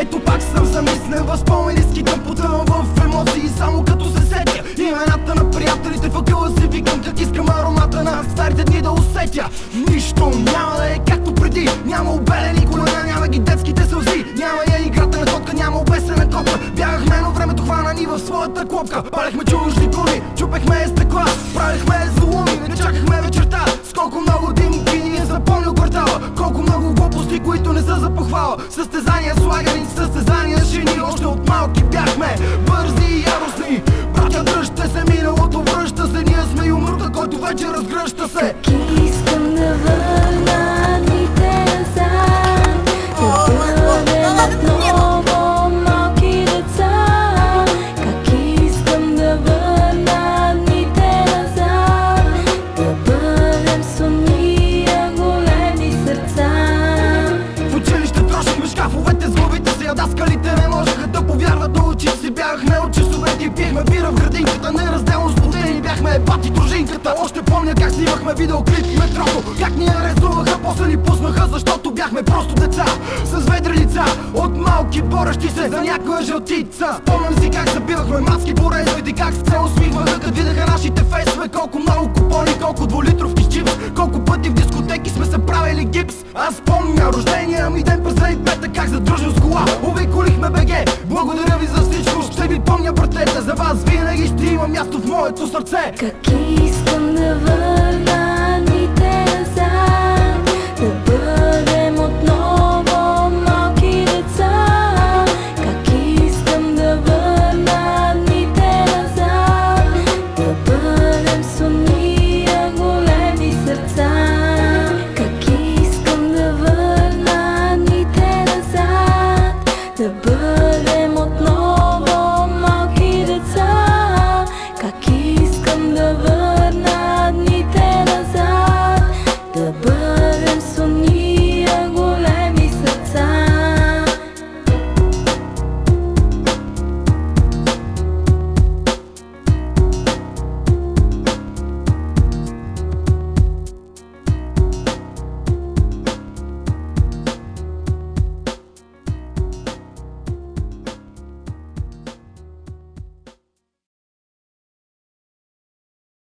Ето пак съм замислен в спомени, скитам, потъвам в емоции, само като се сетя имената на приятелите, въгъла си викам, как искам аромата на старите дни да усетя. Нищо няма да е както преди, няма обелени колена, няма ги детските сълзи, няма я играта на котка, няма обесена копка. Бягахме, но времето хвана ни в своята клопка. Палехме чужди коли, чупехме стъкла, правихме злоуми, не чакахме вечерта. С колко много димки ни е запомнил квартала, колко много глупости, които не са за похвала. Състезания слагани, състезания жени, още от малки бяхме бързи и яростни. Братя, дръжте се, миналото връща се, ние сме юмрута, който вече разгръща се. Как искам да върна дните назад, да бъдем отново малки деца. Как искам да върна дните назад, да бъдем с уния големи сърца. В училище трошихме шкафовете с главите си, а даскалите не можеха да повярват на очите си. Бягахме от часовете и пиехме бира в градинката, неразделно споделени бяхме бати дружинката. Още помня как снимахме видеоклип в метрото, как ни арестуваха, после ни пуснаха, защото бяхме просто деца с ведри лица, от малки борещи се за някоя жълтица. Спомням си как забивахме маски по резвите, как се усмихваха, като видяха нашите фейсове. Колко много купони, колко двулитровки чипс, колко пъти в дискотеки сме се правили гипс. Аз помня рождения ми ден през 2005, как задружил с кола обиколихме БГ. Благодаря ви за всичко, ще ви помня, братета, за вас винаги ще има място в моето сърце. Как искам да върна